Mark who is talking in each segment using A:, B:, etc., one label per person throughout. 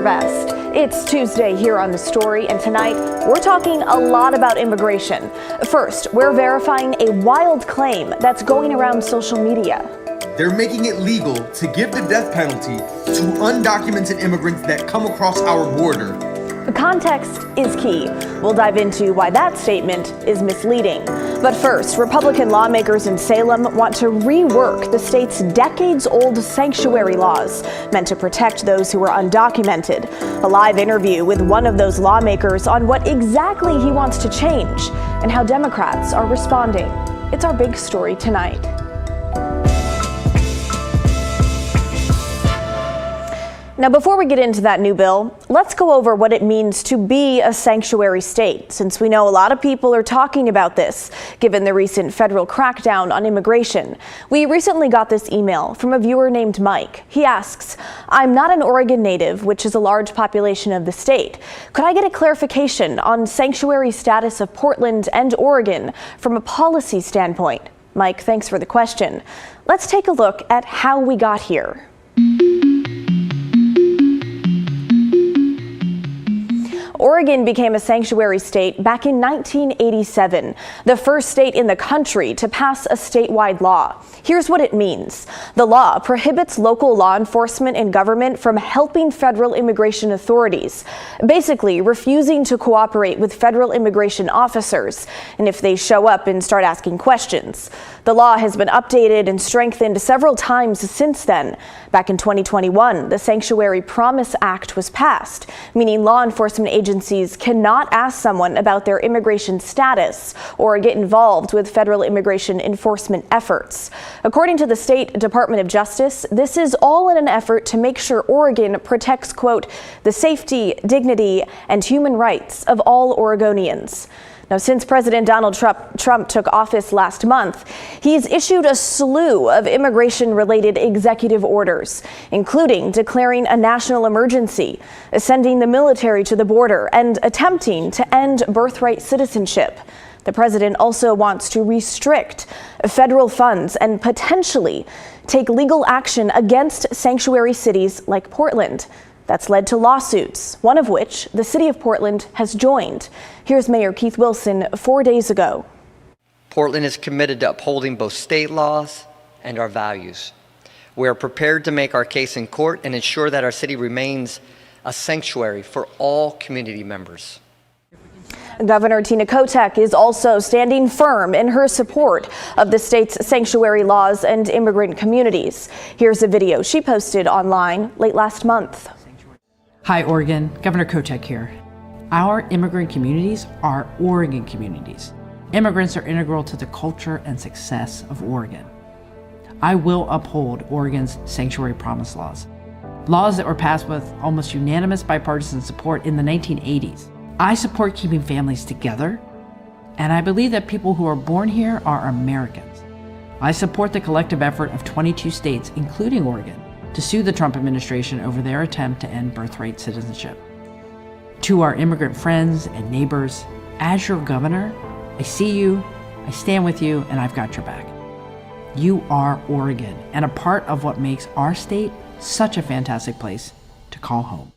A: their best. It's Tuesday here on The Story, and tonight we're talking a lot about immigration. First, we're verifying a wild claim that's going around social media.
B: They're making it legal to give the death penalty to undocumented immigrants that come across our border.
A: The context is key. We'll dive into why that statement is misleading. But first, Republican lawmakers in Salem want to rework the state's decades-old sanctuary laws meant to protect those who are undocumented. A live interview with one of those lawmakers on what exactly he wants to change and how Democrats are responding. It's our big story tonight. Now, before we get into that new bill, let's go over what it means to be a sanctuary state, since we know a lot of people are talking about this, given the recent federal crackdown on immigration. We recently got this email from a viewer named Mike. He asks, "I'm not an Oregon native, which is a large population of the state. Could I get a clarification on sanctuary status of Portland and Oregon from a policy standpoint?" Mike, thanks for the question. Let's take a look at how we got here. Oregon became a sanctuary state back in 1987, the first state in the country to pass a statewide law. Here's what it means. The law prohibits local law enforcement and government from helping federal immigration authorities, basically refusing to cooperate with federal immigration officers, and if they show up and start asking questions. The law has been updated and strengthened several times since then. Back in 2021, the Sanctuary Promise Act was passed, meaning law enforcement agencies cannot ask someone about their immigration status or get involved with federal immigration enforcement efforts. According to the State Department of Justice, this is all in an effort to make sure Oregon protects, quote, the safety, dignity, and human rights of all Oregonians. Now, since President Donald Trump took office last month, he's issued a slew of immigration-related executive orders, including declaring a national emergency, sending the military to the border, and attempting to end birthright citizenship. The president also wants to restrict federal funds and potentially take legal action against sanctuary cities like Portland. That's led to lawsuits, one of which the city of Portland has joined. Here's Mayor Keith Wilson 4 days ago.
C: Portland is committed to upholding both state laws and our values. We are prepared to make our case in court and ensure that our city remains a sanctuary for all community members.
A: Governor Tina Kotek is also standing firm in her support of the state's sanctuary laws and immigrant communities. Here's a video she posted online late last month.
D: Hi, Oregon. Governor Kotek here. Our immigrant communities are Oregon communities. Immigrants are integral to the culture and success of Oregon. I will uphold Oregon's sanctuary promise laws, laws that were passed with almost unanimous bipartisan support in the 1980s. I support keeping families together, and I believe that people who are born here are Americans. I support the collective effort of 22 states, including Oregon, to sue the Trump administration over their attempt to end birthright citizenship. To our immigrant friends and neighbors, as your governor, I see you, I stand with you, and I've got your back. You are Oregon, and a part of what makes our state such a fantastic place to call home.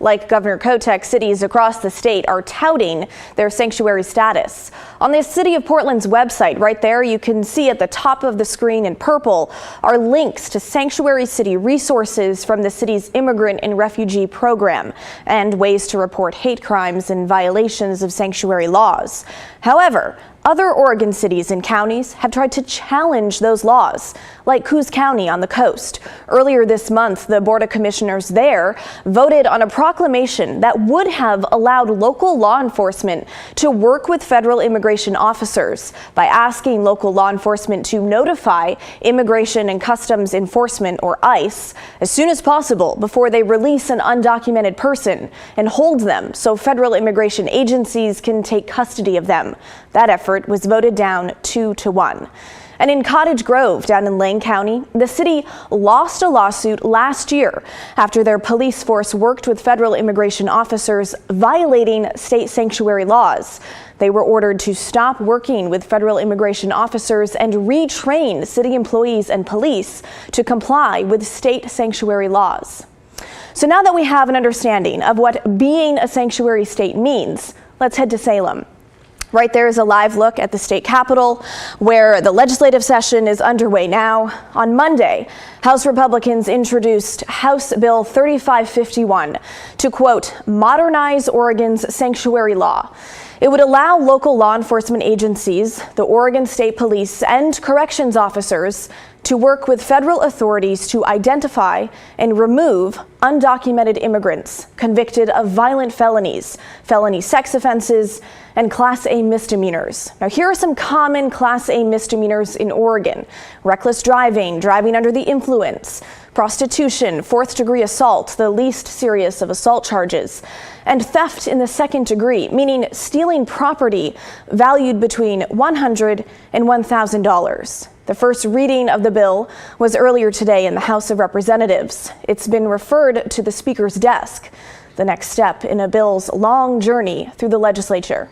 A: Like Governor Kotek, cities across the state are touting their sanctuary status. On the City of Portland's website, right there, you can see at the top of the screen in purple are links to sanctuary city resources from the city's immigrant and refugee program and ways to report hate crimes and violations of sanctuary laws. However, other Oregon cities and counties have tried to challenge those laws, like Coos County on the coast. Earlier this month, the Board of Commissioners there voted on a proclamation that would have allowed local law enforcement to work with federal immigration officers by asking local law enforcement to notify Immigration and Customs Enforcement, or ICE, as soon as possible before they release an undocumented person and hold them so federal immigration agencies can take custody of them. That effort was voted down 2-1. And in Cottage Grove, down in Lane County, the city lost a lawsuit last year after their police force worked with federal immigration officers violating state sanctuary laws. They were ordered to stop working with federal immigration officers and retrain city employees and police to comply with state sanctuary laws. So now that we have an understanding of what being a sanctuary state means, let's head to Salem. Right there is a live look at the state capitol, where the legislative session is underway now. On Monday, House Republicans introduced House Bill 3551 to, quote, modernize Oregon's sanctuary law. It would allow local law enforcement agencies, the Oregon State Police, and corrections officers to work with federal authorities to identify and remove undocumented immigrants convicted of violent felonies, felony sex offenses, and Class A misdemeanors. Now, here are some common Class A misdemeanors in Oregon: reckless driving, driving under the influence, prostitution, fourth-degree assault, the least serious of assault charges, and theft in the second degree, meaning stealing property valued between $100 and $1,000. The first reading of the bill was earlier today in the House of Representatives. It's been referred to the Speaker's desk, the next step in a bill's long journey through the legislature.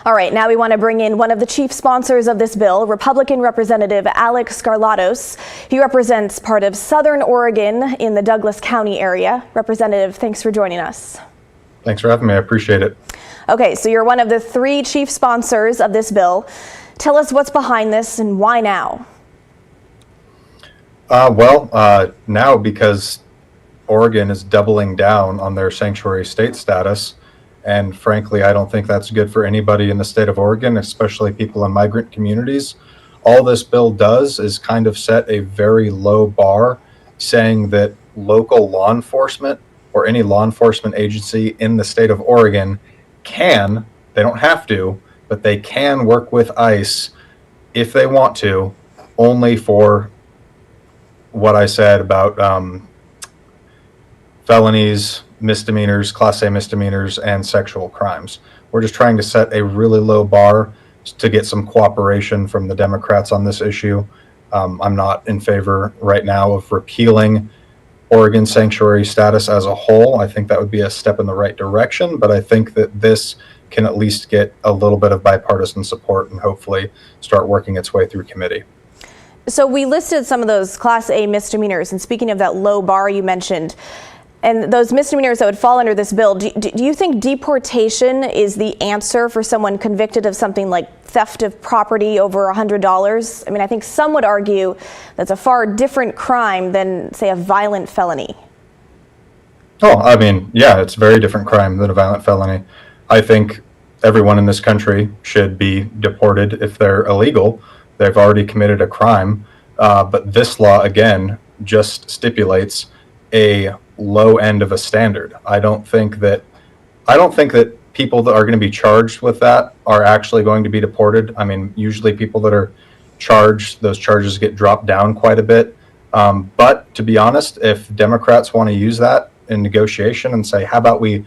A: All right, now we want to bring in one of the chief sponsors of this bill, Republican Representative Alex Skarlatos. He represents part of Southern Oregon in the Douglas County area. Representative, thanks for joining us.
E: Thanks for having me. I appreciate it.
A: Okay, so you're one of the three chief sponsors of this bill. Tell us what's behind this and why now?
E: Now because Oregon is doubling down on their sanctuary state status. And frankly, I don't think that's good for anybody in the state of Oregon, especially people in migrant communities. All this bill does is kind of set a very low bar, saying that local law enforcement or any law enforcement agency in the state of Oregon can, they don't have to, but they can work with ICE if they want to, only for what I said about felonies, misdemeanors, Class A misdemeanors, and sexual crimes. We're just trying to set a really low bar to get some cooperation from the Democrats on this issue. I'm not in favor right now of repealing Oregon sanctuary status as a whole. I think that would be a step in the right direction, but I think that this can at least get a little bit of bipartisan support and hopefully start working its way through committee.
A: So we listed some of those Class A misdemeanors, and speaking of that low bar you mentioned, and those misdemeanors that would fall under this bill, do you think deportation is the answer for someone convicted of something like theft of property over $100? I mean, I think some would argue that's a far different crime than, say, a violent felony.
E: Oh, I mean, yeah, it's a very different crime than a violent felony. I think everyone in this country should be deported if they're illegal. They've already committed a crime. But this law, again, just stipulates a low end of a standard. I don't think that people that are going to be charged with that are actually going to be deported. I mean, usually people that are charged, those charges get dropped down quite a bit. But to be honest, if Democrats want to use that in negotiation and say, how about we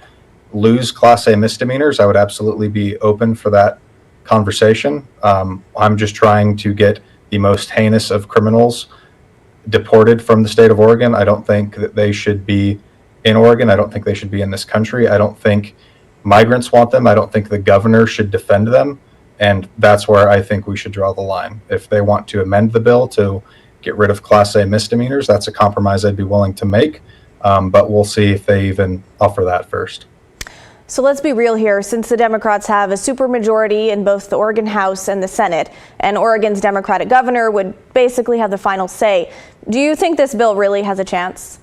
E: lose Class A misdemeanors, I would absolutely be open for that conversation. I'm just trying to get the most heinous of criminals deported from the state of Oregon. I don't think that they should be in Oregon. I don't think they should be in this country. I don't think migrants want them. I don't think the governor should defend them. And that's where I think we should draw the line. If they want to amend the bill to get rid of Class A misdemeanors, that's a compromise I'd be willing to make. But we'll see if they even offer that first.
A: So let's be real here. Since the Democrats have a supermajority in both the Oregon House and the Senate, and Oregon's Democratic governor would basically have the final say, do you think this bill really has a chance?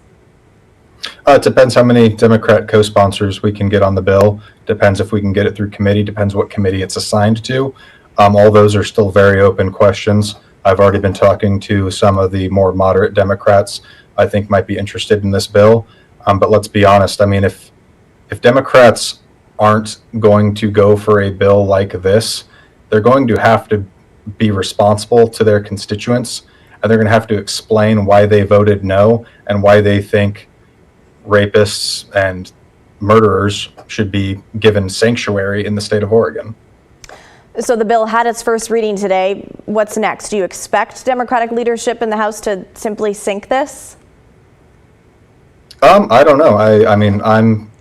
E: It depends how many Democrat co-sponsors we can get on the bill. Depends if we can get it through committee. Depends what committee it's assigned to. All those are still very open questions. I've already been talking to some of the more moderate Democrats I think might be interested in this bill. But let's be honest. I mean, if Democrats aren't going to go for a bill like this, they're going to have to be responsible to their constituents, and they're going to have to explain why they voted no and why they think rapists and murderers should be given sanctuary in the state of Oregon.
A: So the bill had its first reading today. What's next? Do you expect Democratic leadership in the House to simply sink this?
E: I don't know. I mean,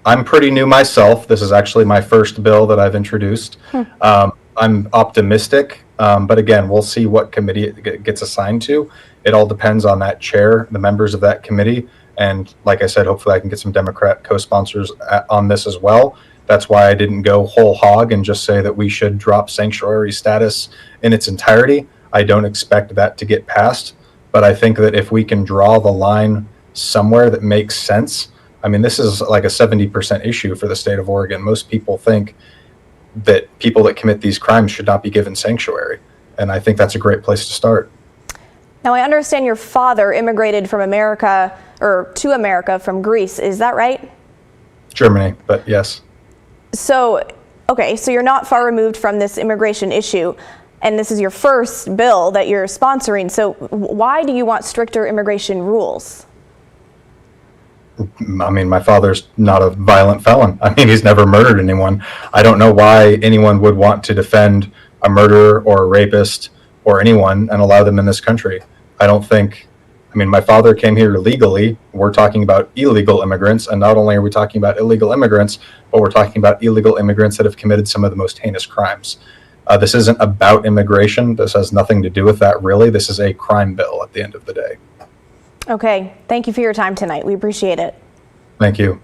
E: I'm pretty new myself. This is actually my first bill that I've introduced. I'm optimistic, but again, we'll see what committee it gets assigned to. It all depends on that chair, the members of that committee, And like I said, hopefully I can get some Democrat co-sponsors on this as well. That's why I didn't go whole hog and just say that we should drop sanctuary status in its entirety. I don't expect that to get passed, but I think that if we can draw the line somewhere that makes sense, I mean, this is like a 70% issue for the state of Oregon. Most people think that people that commit these crimes should not be given sanctuary. And I think that's a great place to start.
A: Now, I understand your father immigrated from America, or to America from Greece. Is that right?
E: Germany, but yes.
A: So, okay, so you're not far removed from this immigration issue, and this is your first bill that you're sponsoring. So why do you want stricter immigration rules?
E: I mean, my father's not a violent felon. I mean, he's never murdered anyone. I don't know why anyone would want to defend a murderer or a rapist or anyone and allow them in this country. I don't think, I mean, my father came here legally. We're talking about illegal immigrants. And not only are we talking about illegal immigrants, but we're talking about illegal immigrants that have committed some of the most heinous crimes. This isn't about immigration. This has nothing to do with that, really. This is a crime bill at the end of the day.
A: Okay, thank you for your time tonight. We appreciate it.
E: Thank you.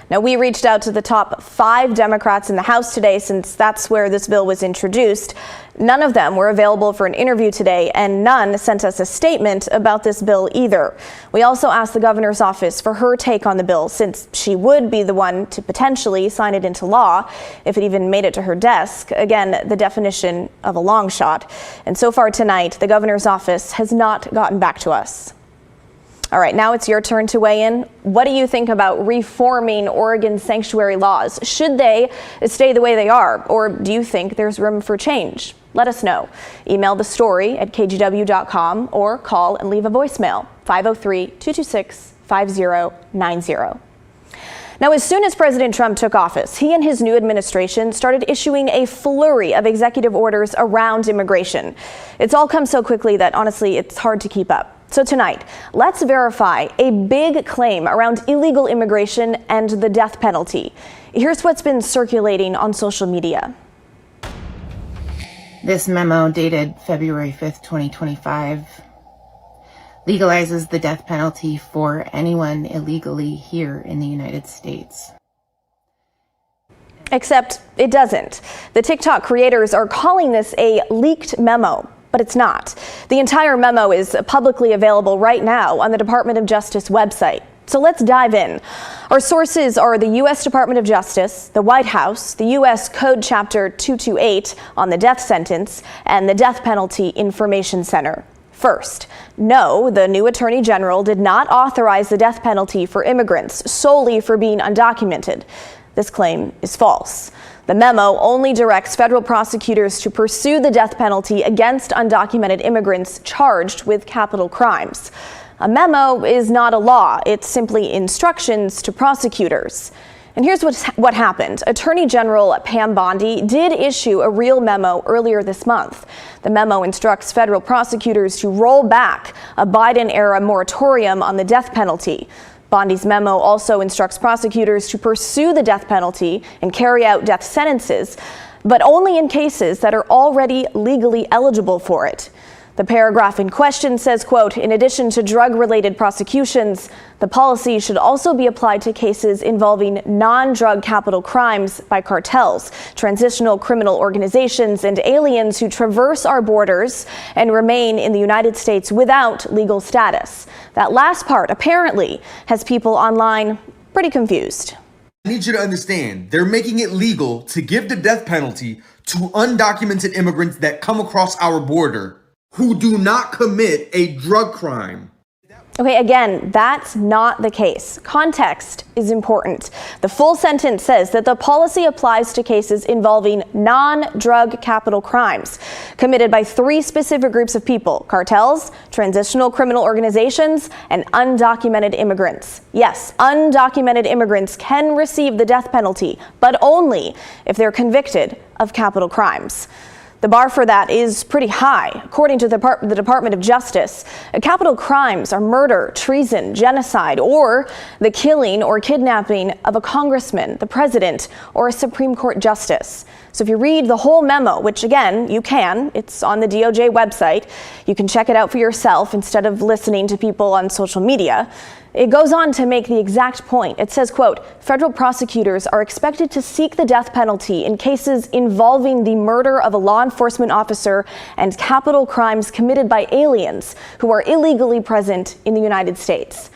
A: Now, we reached out to the top 5 Democrats in the House today, since that's where this bill was introduced. None of them were available for an interview today, and none sent us a statement about this bill either. We also asked the governor's office for her take on the bill, since she would be the one to potentially sign it into law if it even made it to her desk. Again, the definition of a long shot. And so far tonight, the governor's office has not gotten back to us. All right, now it's your turn to weigh in. What do you think about reforming Oregon's sanctuary laws? Should they stay the way they are, or do you think there's room for change? Let us know. Email the story at kgw.com or call and leave a voicemail, 503-226-5090. Now, as soon as President Trump took office, he and his new administration started issuing a flurry of executive orders around immigration. It's all come so quickly that, honestly, it's hard to keep up. So tonight, let's verify a big claim around illegal immigration and the death penalty. Here's what's been circulating on social media.
F: This memo, dated February 5th, 2025, legalizes the death penalty for anyone illegally here in the United States.
A: Except it doesn't. The TikTok creators are calling this a leaked memo, but it's not. The entire memo is publicly available right now on the Department of Justice website. So let's dive in. Our sources are the U.S. Department of Justice, the White House, the U.S. Code Chapter 228 on the death sentence, and the Death Penalty Information Center. First, no, the new Attorney General did not authorize the death penalty for immigrants solely for being undocumented. This claim is false. The memo only directs federal prosecutors to pursue the death penalty against undocumented immigrants charged with capital crimes. A memo is not a law. It's simply instructions to prosecutors. And here's what happened. Attorney General Pam Bondi did issue a real memo earlier this month. The memo instructs federal prosecutors to roll back a Biden-era moratorium on the death penalty. Bondi's memo also instructs prosecutors to pursue the death penalty and carry out death sentences, but only in cases that are already legally eligible for it. The paragraph in question says, quote, in addition to drug-related prosecutions, the policy should also be applied to cases involving non-drug capital crimes by cartels, transitional criminal organizations, and aliens who traverse our borders and remain in the United States without legal status. That last part apparently has people online pretty confused.
B: I need you to understand, they're making it legal to give the death penalty to undocumented immigrants that come across our border who do not commit a drug crime.
A: Okay, again, that's not the case. Context is important. The full sentence says that the policy applies to cases involving non-drug capital crimes committed by 3 specific groups of people: cartels, transitional criminal organizations, and undocumented immigrants. Yes, undocumented immigrants can receive the death penalty, but only if they're convicted of capital crimes. The bar for that is pretty high. According to the Department of Justice, capital crimes are murder, treason, genocide, or the killing or kidnapping of a congressman, the president, or a Supreme Court justice. So if you read the whole memo, which again, you can, it's on the DOJ website, you can check it out for yourself instead of listening to people on social media. It goes on to make the exact point. It says, quote, federal prosecutors are expected to seek the death penalty in cases involving the murder of a law enforcement officer and capital crimes committed by aliens who are illegally present in the United States.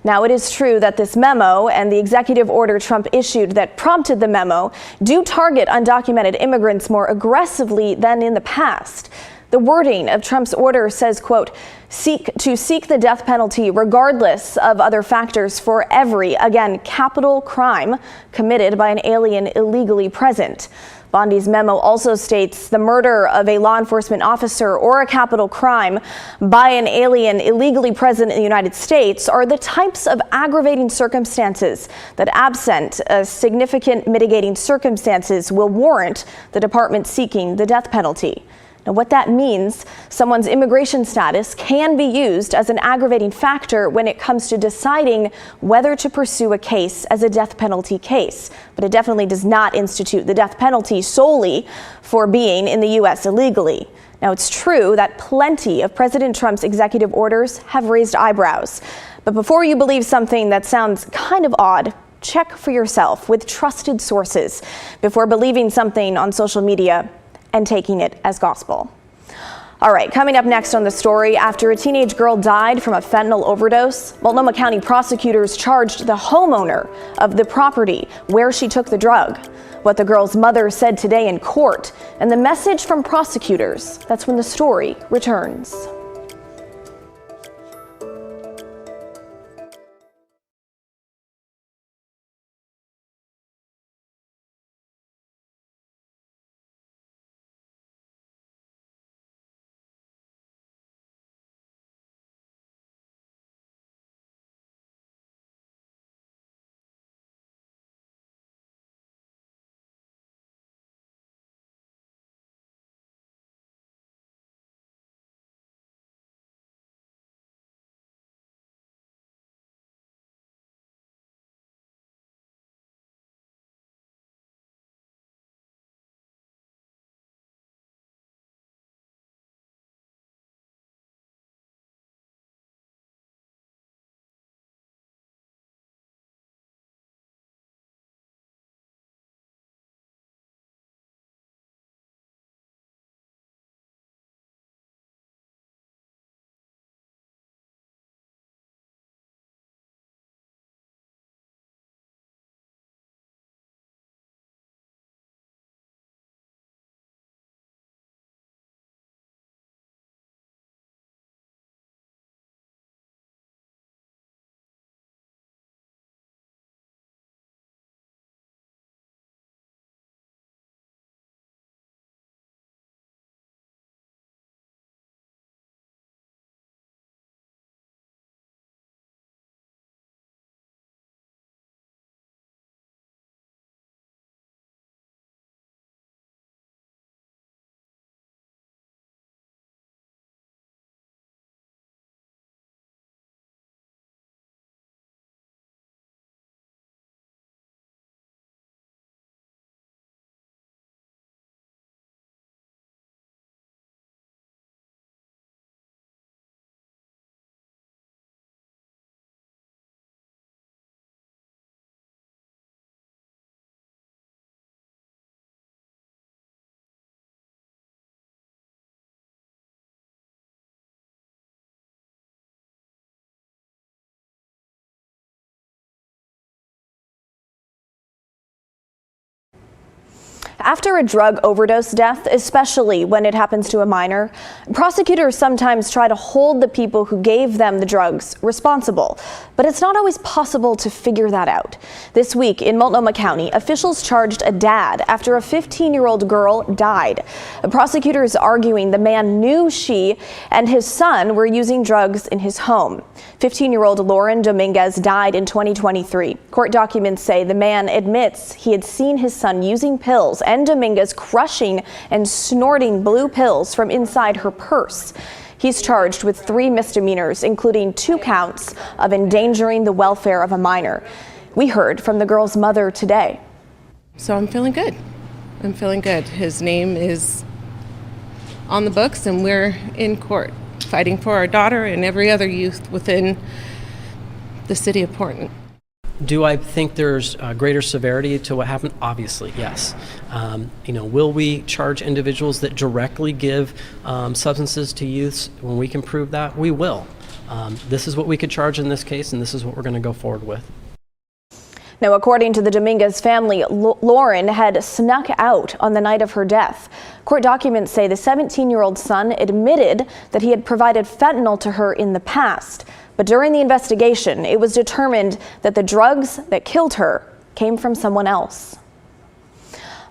A: Now, it is true that this memo and the executive order Trump issued that prompted the memo do target undocumented immigrants more aggressively than in the past. The wording of Trump's order says, quote, seek the death penalty regardless of other factors for every, again, capital crime committed by an alien illegally present. Bondi's memo also states the murder of a law enforcement officer or a capital crime by an alien illegally present in the United States are the types of aggravating circumstances that, absent significant mitigating circumstances, will warrant the department seeking the death penalty. Now, what that means, someone's immigration status can be used as an aggravating factor when it comes to deciding whether to pursue a case as a death penalty case. But it definitely does not institute the death penalty solely for being in the U.S. illegally. Now, it's true that plenty of President Trump's executive orders have raised eyebrows. But before you believe something that sounds kind of odd, check for yourself with trusted sources before believing something on social media and taking it as gospel. All right, coming up next on the story, after a teenage girl died from a fentanyl overdose, Multnomah County prosecutors charged the homeowner of the property where she took the drug. What the girl's mother said today in court, and the message from prosecutors. That's when the story returns. After a drug overdose death, especially when it happens to a minor, prosecutors sometimes try to hold the people who gave them the drugs responsible. But it's not always possible to figure that out. This week in Multnomah County, officials charged a dad after a 15-year-old girl died. Prosecutors arguing the man knew she and his son were using drugs in his home. 15-year-old Lauren Dominguez died in 2023. Court documents say the man admits he had seen his son using pills and Dominguez crushing and snorting blue pills from inside her purse. He's charged with 3 misdemeanors, including 2 counts of endangering the welfare of a minor. We heard from the girl's mother today.
G: So I'm feeling good. I'm feeling good. His name is on the books, and we're in court fighting for our daughter and every other youth within the city of Portland.
H: Do I think there's greater severity to what happened? Obviously, yes. Will we charge individuals that directly give substances to youths when we can prove that? We will. This is what we could charge in this case, and this is what we're going to go forward with.
A: Now, according to the Dominguez family, Lauren had snuck out on the night of her death. Court documents say the 17-year-old son admitted that he had provided fentanyl to her in the past. But during the investigation, it was determined that the drugs that killed her came from someone else.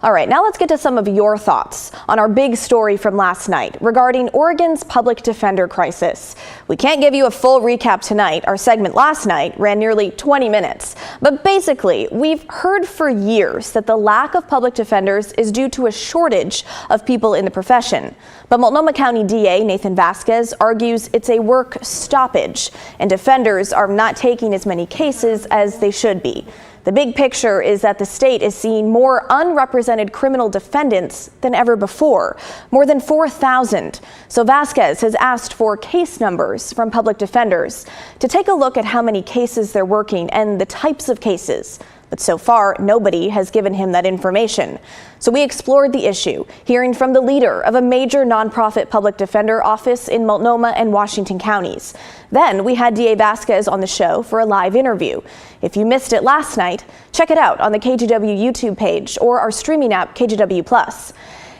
A: All right, now let's get to some of your thoughts on our big story from last night regarding Oregon's public defender crisis. We can't give you a full recap tonight. Our segment last night ran nearly 20 minutes. But basically, we've heard for years that the lack of public defenders is due to a shortage of people in the profession. But Multnomah County DA Nathan Vasquez argues it's a work stoppage, and defenders are not taking as many cases as they should be. The big picture is that the state is seeing more unrepresented criminal defendants than ever before, more than 4,000. So Vasquez has asked for case numbers from public defenders to take a look at how many cases they're working and the types of cases. But so far, nobody has given him that information. So we explored the issue, hearing from the leader of a major nonprofit public defender office in Multnomah and Washington counties. Then we had DA Vasquez on the show for a live interview. If you missed it last night, check it out on the KGW YouTube page or our streaming app, KGW+.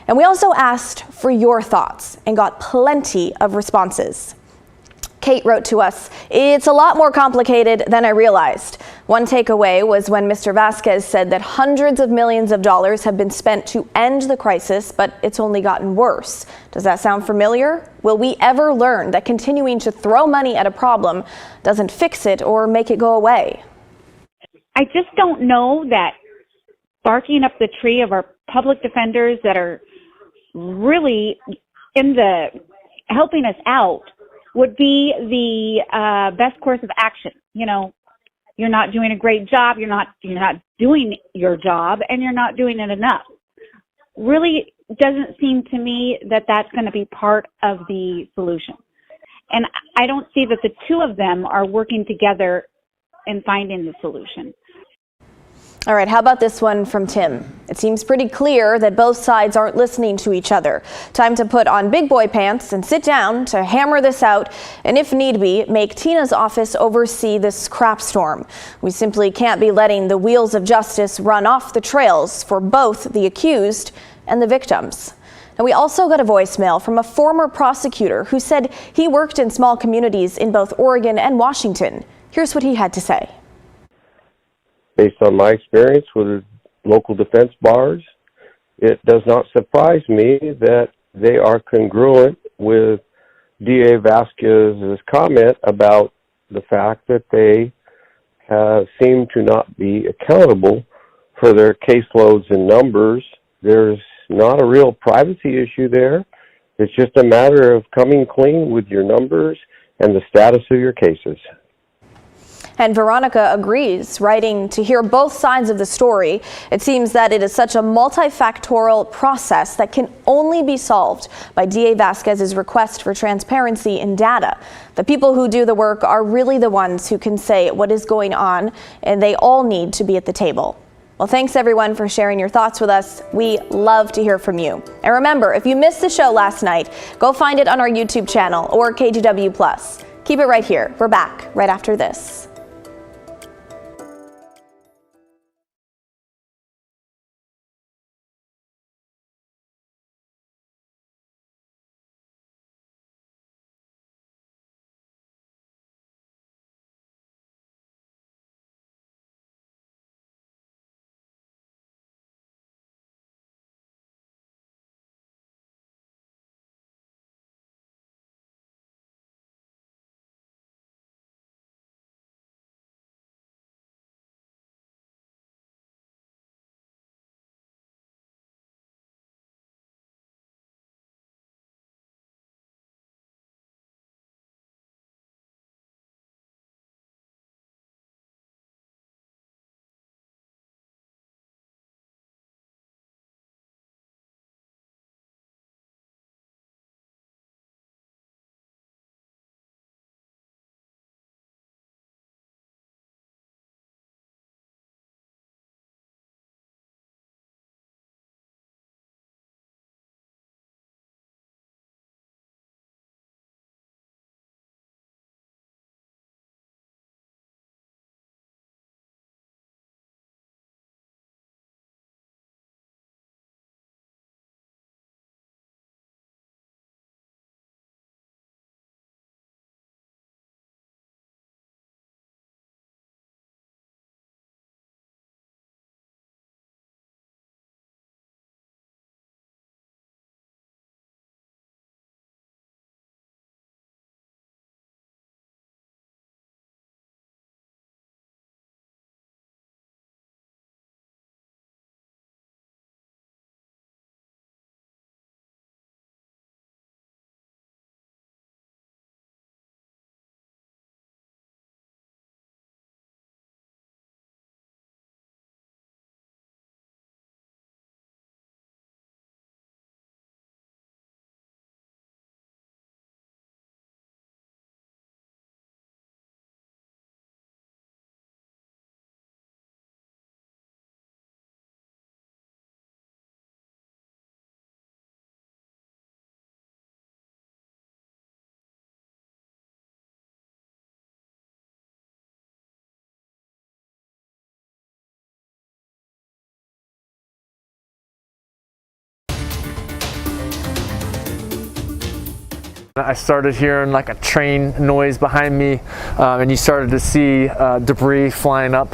A: And we also asked for your thoughts and got plenty of responses. Kate wrote to us, "It's a lot more complicated than I realized." One takeaway was when Mr. Vasquez said that hundreds of millions of dollars have been spent to end the crisis, but it's only gotten worse. Does that sound familiar? Will we ever learn that continuing to throw money at a problem doesn't fix it or make it go away?
I: I just don't know that barking up the tree of our public defenders that are really helping us out would be the best course of action. You're not doing a great job. You're not doing your job, and you're not doing it enough. Really doesn't seem to me that that's going to be part of the solution. And I don't see that the two of them are working together in finding the solution.
A: All right, how about this one from Tim? It seems pretty clear that both sides aren't listening to each other. Time to put on big boy pants and sit down to hammer this out, and if need be, make Tina's office oversee this crap storm. We simply can't be letting the wheels of justice run off the trails for both the accused and the victims. And we also got a voicemail from a former prosecutor who said he worked in small communities in both Oregon and Washington. Here's what he had to say.
J: Based on my experience with local defense bars, it does not surprise me that they are congruent with DA Vasquez's comment about the fact that they seem to not be accountable for their caseloads and numbers. There's not a real privacy issue there. It's just a matter of coming clean with your numbers and the status of your cases.
A: And Veronica agrees, writing, "To hear both sides of the story, it seems that it is such a multifactorial process that can only be solved by DA Vasquez's request for transparency in data. The people who do the work are really the ones who can say what is going on, and they all need to be at the table." Well, thanks everyone for sharing your thoughts with us. We love to hear from you. And remember, if you missed the show last night, go find it on our YouTube channel or KGW+. Keep it right here. We're back right after this.
K: I started hearing like a train noise behind me, and you started to see debris flying up.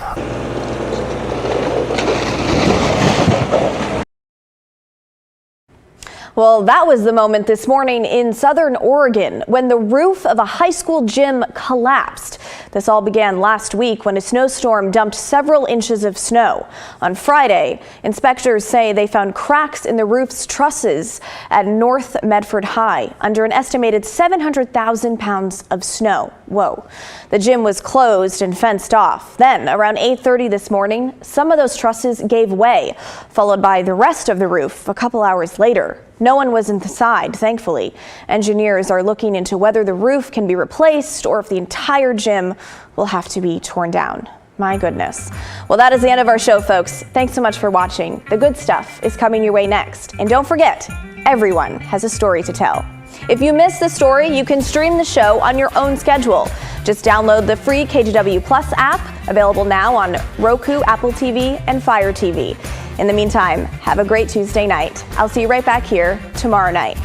A: Well, that was the moment this morning in southern Oregon when the roof of a high school gym collapsed. This all began last week when a snowstorm dumped several inches of snow. On Friday, inspectors say they found cracks in the roof's trusses at North Medford High under an estimated 700,000 pounds of snow. Whoa. The gym was closed and fenced off. Then, around 8:30 this morning, some of those trusses gave way, followed by the rest of the roof a couple hours later. No one was inside, thankfully. Engineers are looking into whether the roof can be replaced or if the entire gym will have to be torn down. My goodness. Well, that is the end of our show, folks. Thanks so much for watching. The good stuff is coming your way next. And don't forget, everyone has a story to tell. If you missed the story, you can stream the show on your own schedule. Just download the free KGW Plus app, available now on Roku, Apple TV, and Fire TV. In the meantime, have a great Tuesday night. I'll see you right back here tomorrow night.